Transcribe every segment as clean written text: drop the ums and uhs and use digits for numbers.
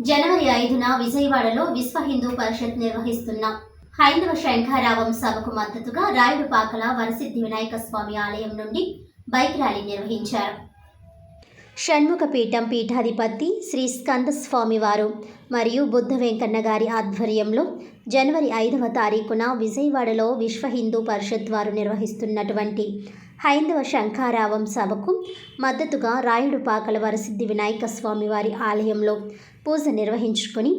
జనవరి 5న విజయవాడలో విశ్వ హిందూ పరిషత్ నిర్వహిస్తున్న హైందవ శంఖారావం సభకు మద్దతుగా రాయుడుపాకల వరసిద్ధి వినాయక స్వామి ఆలయం నుండి బైక్ ర్యాలీ నిర్వహించారు. షణ్ముఖపీఠం పీఠాధిపతి శ్రీ స్కందస్వామి వారు మరియు బుద్ధ వెంకన్న గారి ఆధ్వర్యంలో జనవరి 5వ తారీఖున విజయవాడలో విశ్వ హిందూ పరిషత్ వారు నిర్వహిస్తున్నటువంటి హైందవ శంఖారావం సభకు మద్దతుగా రాయుడుపాకల వరసిద్ధి వినాయక స్వామి వారి ఆలయంలో పూజ నిర్వహించుకొని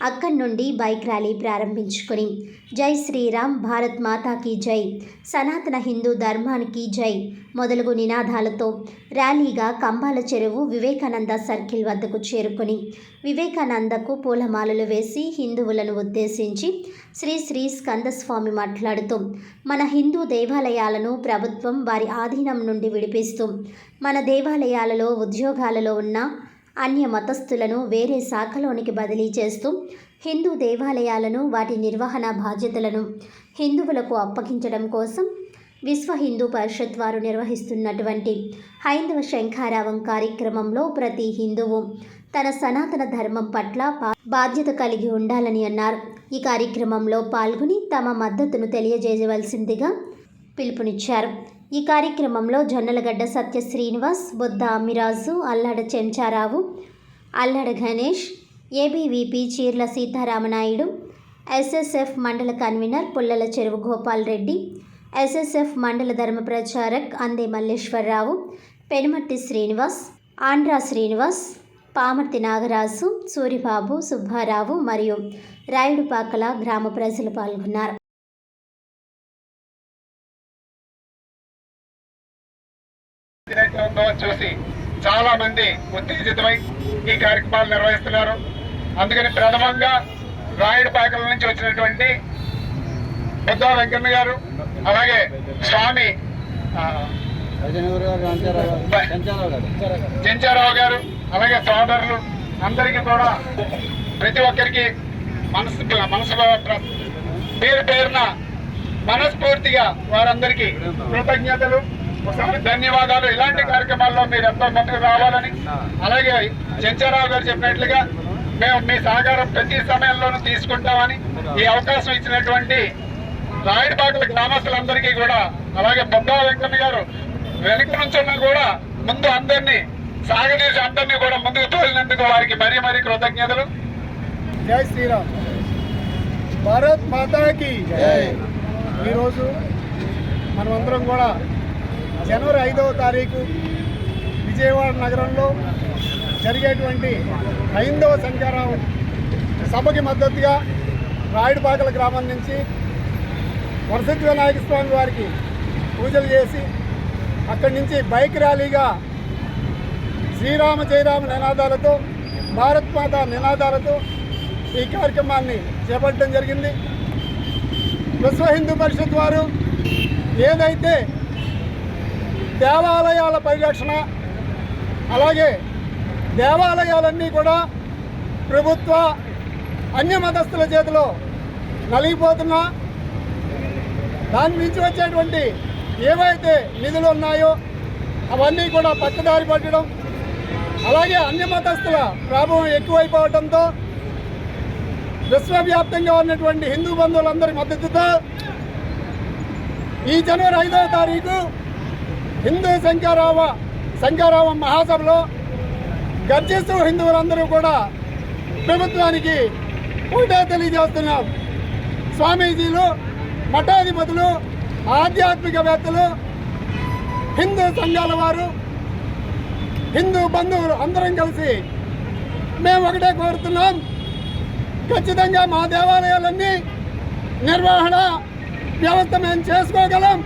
అక్కడి నుండి బైక్ ర్యాలీ ప్రారంభించుకొని జై శ్రీరామ్, భారత్ మాతాకి జై, సనాతన హిందూ ధర్మానికి జై మొదలగు నినాదాలతో ర్యాలీగా కంబాల చెరువు వివేకానంద సర్కిల్ వద్దకు చేరుకొని వివేకానందకు పూలమాలలు వేసి హిందువులను ఉద్దేశించి శ్రీ శ్రీ స్కందస్వామి మాట్లాడుతూ మన హిందూ దేవాలయాలను ప్రభుత్వం వారి ఆధీనం నుండి విడిపిస్తూ మన దేవాలయాలలో ఉద్యోగాలలో ఉన్న అన్య మతస్థులను వేరే శాఖలోనికి బదిలీ చేస్తూ హిందూ దేవాలయాలను వాటి నిర్వహణ బాధ్యతలను హిందువులకు అప్పగించడం కోసం విశ్వ హిందూ పరిషత్ వారు నిర్వహిస్తున్నటువంటి హైందవ శంఖారావం కార్యక్రమంలో ప్రతి హిందువు తన సనాతన ధర్మం పట్ల బాధ్యత కలిగి ఉండాలని అన్నారు. ఈ కార్యక్రమంలో పాల్గొని తమ మద్దతును తెలియజేయవలసిందిగా పిలుపునిచ్చారు. ఈ కార్యక్రమంలో జొన్నలగడ్డ సత్య శ్రీనివాస్, బొద్ద అమ్మిరాజు, అల్లాడ చెంచారావు, అల్లాడ గణేష్, ఏబీవీపీ చీర్ల సీతారామనాయుడు, ఎస్ఎస్ఎఫ్ మండల కన్వీనర్ పుల్లల చెరువు గోపాల్ రెడ్డి, ఎస్ఎస్ఎఫ్ మండల ధర్మ ప్రచారక్ అందే మల్లేశ్వరరావు, పెనుమర్తి శ్రీనివాస్, ఆంధ్రా శ్రీనివాస్, పామర్తి నాగరాజు, సూరిబాబు, సుబ్బారావు మరియు రాయుడుపాకల గ్రామ ప్రజలు పాల్గొన్నారు. చూసి చాలా మంది ఉత్తేజితమై ఈ కార్యక్రమాలు నిర్వహిస్తున్నారు. అందుకని ప్రథమంగా రాయుడుపాకల నుంచి వచ్చినటువంటి బుద్ధ వెంకన్న గారు, అలాగే స్వామి చెంచారావు గారు, అలాగే సోదరులు అందరికీ కూడా ప్రతి ఒక్కరికి మనసులో పేరు పేరున మనస్ఫూర్తిగా వారందరికీ కృతజ్ఞతలు, ధన్యవాదాలు. ఇలాంటి కార్యక్రమాల్లో మీరు ఎంతో ముందుకు రావాలని, అలాగే చెంచారావు గారు చెప్పినట్లుగా మేము మీ సహకారం ప్రతి సమయంలోనూ తీసుకుంటామని ఈ అవకాశం ఇచ్చినటువంటి రాయుడుపాకల గ్రామస్తులందరికీ కూడా, అలాగే బొద్దా వెంకన్న గారు వెనక నుంచున్నా కూడా ముందు అందరినీ సాగదీసి అందరినీ కూడా ముందుకు తోలినందుకు వారికి మరీ మరీ కృతజ్ఞతలు. జై శ్రీరామ్, భారత్ మాతాకి. ఈరోజు మనమందరం కూడా జనవరి 5వ తారీఖు విజయవాడ నగరంలో జరిగేటువంటి హైందవ శంఖారావం సభకి మద్దతుగా రాయుడుపాకల గ్రామం నుంచి వరసిద్ధి వినాయక స్వామి వారికి పూజలు చేసి అక్కడి నుంచి బైక్ ర్యాలీగా శ్రీరామ జయరామ నినాదాలతో, భారత్ మాత నినాదాలతో ఈ కార్యక్రమాన్ని చేపట్టడం జరిగింది. విశ్వ హిందూ పరిషత్ వారు ఏదైతే దేవాలయాల పరిరక్షణ, అలాగే దేవాలయాలన్నీ కూడా ప్రభుత్వ అన్య మతస్థుల చేతిలో నలిగిపోతున్నా దాని నుంచి వచ్చేటువంటి ఏవైతే నిధులు ఉన్నాయో అవన్నీ కూడా పక్కదారి పట్టడం, అలాగే అన్య మతస్థుల ప్రభావం ఎక్కువైపోవడంతో విశ్వవ్యాప్తంగా ఉన్నటువంటి హిందూ బంధువులందరి మద్దతుతో ఈ జనవరి 5వ తారీఖు హిందూ శంఖారావం మహాసభలో గర్జిస్తూ హిందువులందరూ కూడా ప్రభుత్వానికి ఒకటే తెలియజేస్తున్నాం. స్వామీజీలు, మఠాధిపతులు, ఆధ్యాత్మికవేత్తలు, హిందూ సంఘాల వారు, హిందూ బంధువులు అందరం కలిసి మేము ఒకటే కోరుతున్నాం. ఖచ్చితంగా మా దేవాలయాలన్నీ నిర్వహణ వ్యవస్థ మేము చేసుకోగలం,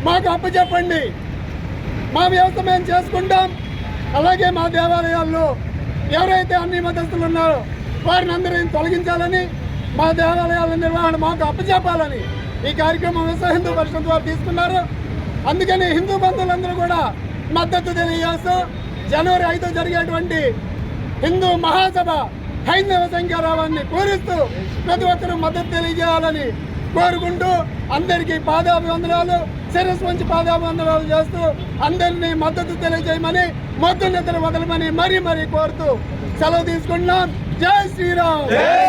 మాకు అప్పచెప్పండి, మా వ్యవస్థ మేము చేసుకుంటాం. అలాగే మా దేవాలయాల్లో ఎవరైతే అన్ని మతస్థులు ఉన్నారో వారిని అందరినీ తొలగించాలని, మా దేవాలయాల నిర్వహణ మాకు అప్పచెప్పాలని ఈ కార్యక్రమం విశ్వ హిందూ పరిషత్ వారు తీసుకున్నారు. అందుకని హిందూ బంధువులందరూ కూడా మద్దతు తెలియజేస్తూ జనవరి 5 జరిగేటువంటి హిందూ మహాసభ హైందవ శంఖారావాన్ని పూరిస్తూ ప్రతి ఒక్కరూ మద్దతు తెలియజేయాలని కోరుకుంటూ అందరికీ పాదాభివందనాలు, శిరస్సు వంచి పాదాభివందనాలు చేస్తూ అందరినీ మద్దతు తెలియజేయమని, మొత్తం నిద్ర వదలమని మరీ కోరుతూ సెలవు తీసుకుంటున్నాం. జై శ్రీరామ్. జై